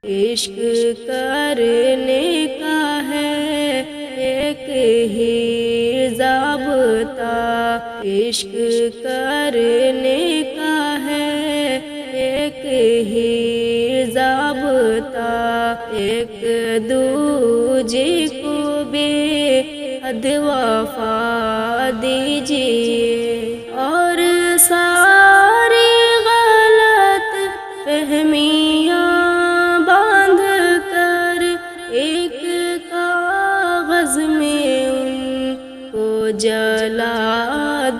عشق کرنے کا ہے ایک ہی ضابطہ، عشق کرنے کا ہے ایک ہی ضابطہ، ایک دوجے کو بے حد وفا دیجیے اور ساری غلط فہمیاں باندھ کر ایک کاغذ میں ان کو جلا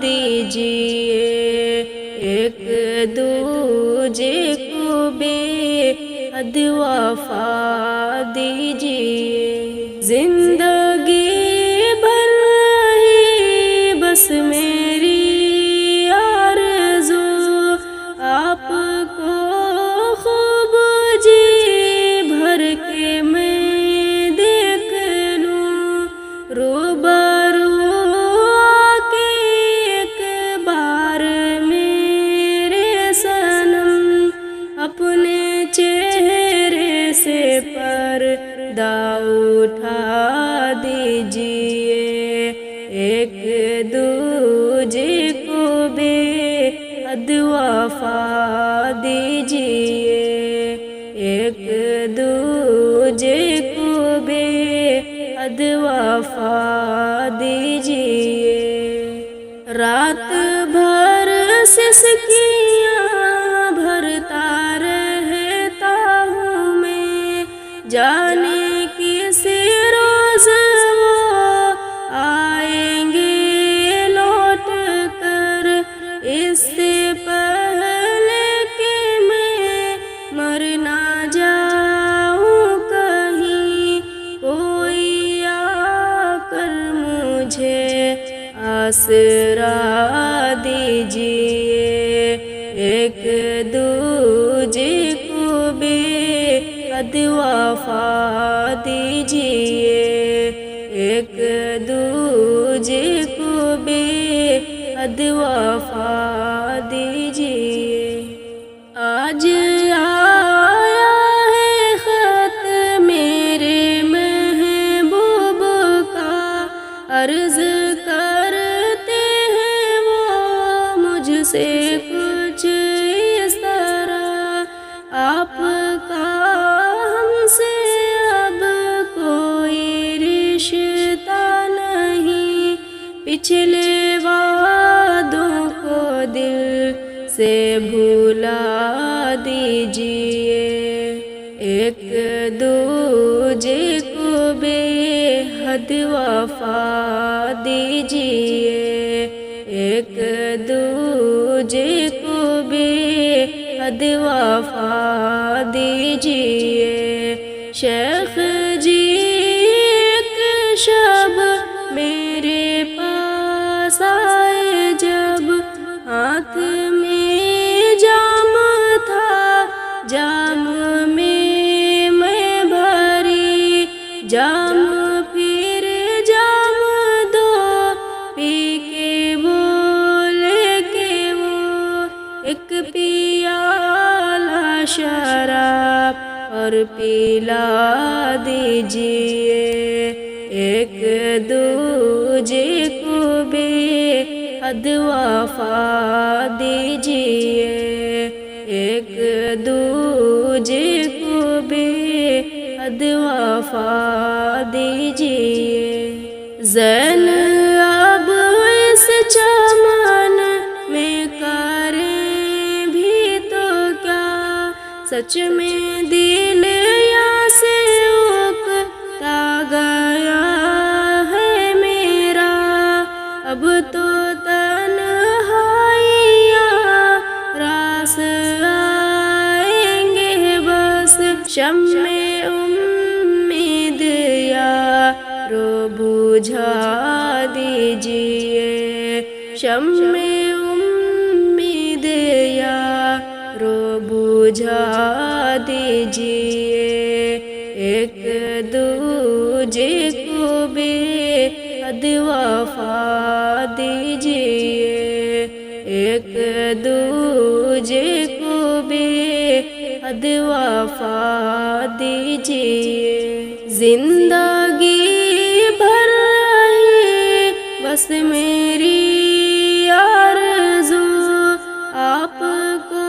دیجیے، ایک دوجے کو بے حد وفا دیجیے۔ زندگی بھر ہی بس میری آرزو آپ کو خوب جی بھر کے میں دیکھ لوں، روبرو آکے ایک بار میرے صنم اپنے چہرے سے پردہ اٹھا دیجیے، ایک دوجے کو بے حد وفا دیجیے، ایک دوجے کو بے حد وفا دیجیے۔ رات بھر سسکیاں بھرتا رہتا ہوں میں، جانے کس روز وہ آئیں گے لوٹ کر، اس سے پہلے کہ میں مر نہ جاؤں کہیں، کوئی آ کر مجھے آسرا دیجیے، ایک دوجے کو بے حد وفا دیجیے، ایک دوجے کو بے حد وفا دیجیے۔ آج آیا ہے خط میرے محبوب کا، عرض کرتے ہیں وہ مجھ سے کچھ اس طرح، آپ کا ہم سے اب کوئی رشتہ نہیں، پچھلے وعدوں کو دل سے بھلا دیجیے، ایک دوجے کو بے حد وفا دیجیے، ایک دوجے کو بے حد وفا دیجیے۔ شیخ جی ایک شب میرے پاس آئے جب ہاتھ میں جام تھا، جام میں بھری جام پھر جام دو پی کے بولے کہ وہ ایک پیالہ شراب اور پلا دیجیے، ایک دوجے کو بے حد وفا دیجیے، ایک دوجے کو بے حد وفا دیجیے۔ زین اب اس چمن میں کریں بھی تو کیا، سچ میں دل یہاں سے اکتا گیا ہے میرا، اب تو آئیں گے بس شمع امید یارو بجھا دیجیے، شمع امید یارو بجھا دیجیے، ایک دوجے کو بے حد وفا دیجیے، ایک دوجے کو بے حد وفا دیجیے، زندگی بھر رہی بس میری آرزو، آپ کو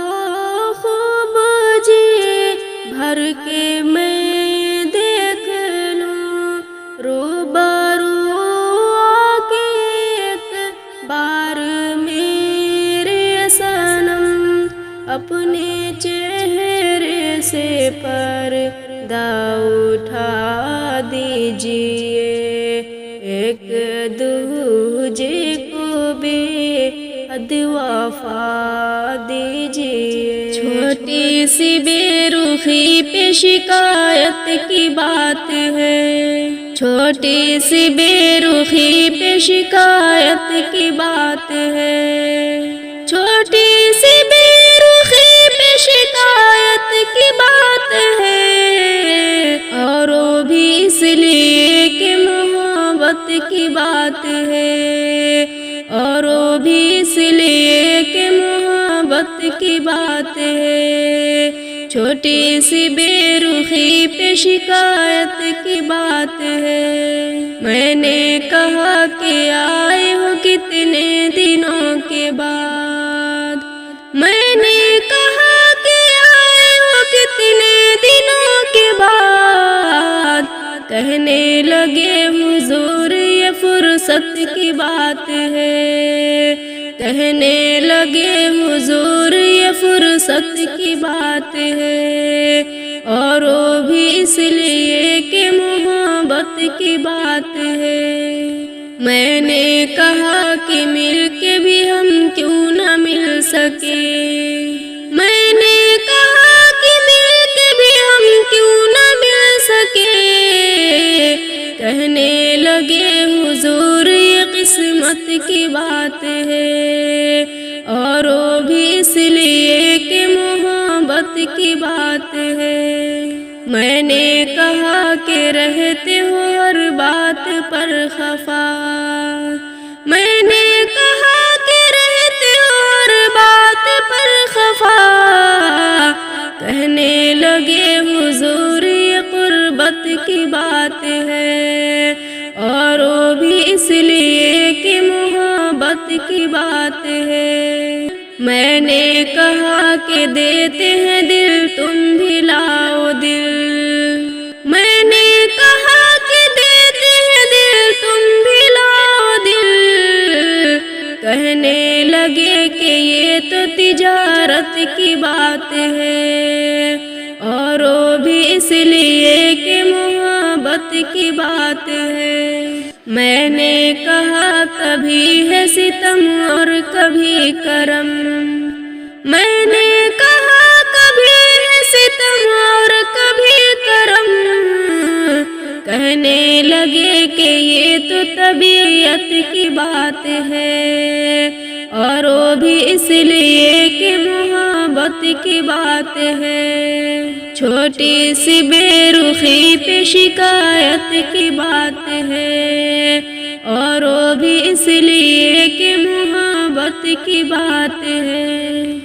خوب جی بھر کے میں دیکھ لوں، روبرو آ کے ایک بار میرے صنم، اپنے چہرے سے پردہ اٹھا دیجیے، ایک دوجے کو بے حد وفا دیجیے۔ چھوٹی سی بے رخی پہ شکایت کی بات ہے، چھوٹی سی بے رخی پہ شکایت کی بات ہے، چھوٹی سی بے رخی پہ شکایت کی بات ہے، اور وہ بھی اس لیے کہ محبت کی بات ہے، اور وہ بھی اس لیے کہ محبت کی بات ہے، چھوٹی سی بے رخی پہ شکایت کی بات ہے۔ میں نے کہا کہ آئے ہو کتنے دنوں کے بعد، میں نے کہا کہ آئے ہو کتنے دنوں کے بعد، کہنے لگے حضور یہ فرصت کی بات ہے، کہنے لگے حضور یہ فرصت کی بات ہے، اور وہ بھی اس لیے کہ محبت کی بات ہے۔ میں نے کہا کہ مل کے بھی ہم کیوں نہ مل سکے، میں نے کہا کہ مل کے بھی ہم کیوں نہ مل سکے، کہنے لگے حضور یہ قسمت کی بات ہے، اور وہ بھی اس لیے کہ محبت کی بات ہے۔ میں نے کہا کہ رہتے ہو ہر بات پر خفا، میں نے کہا کہ رہتے ہو ہر بات پر خفا، کہنے لگے حضور یہ قربت کی بات ہے، اور وہ بھی اس لیے کہ محبت کی بات ہے۔ میں نے کہا کہ دیتے ہیں دل تم بھی لاؤ دل، میں نے کہا کہ دیتے ہیں دل تم بھی لاؤ دل، کہنے لگے کہ یہ تو تجارت کی بات ہے، اور وہ بھی اس لیے کہ محبت کی بات ہے۔ میں نے کہا کبھی ہے ستم اور کبھی کرم، میں نے کہا کبھی ہے ستم اور کبھی کرم، کہنے لگے کہ یہ تو طبیعت کی بات ہے، اور وہ بھی اس لیے کہ محبت کی بات ہے۔ چھوٹی سی بے رخی پہ شکایت کی بات ہے، اور وہ بھی اس لیے کہ محبت کی بات ہے۔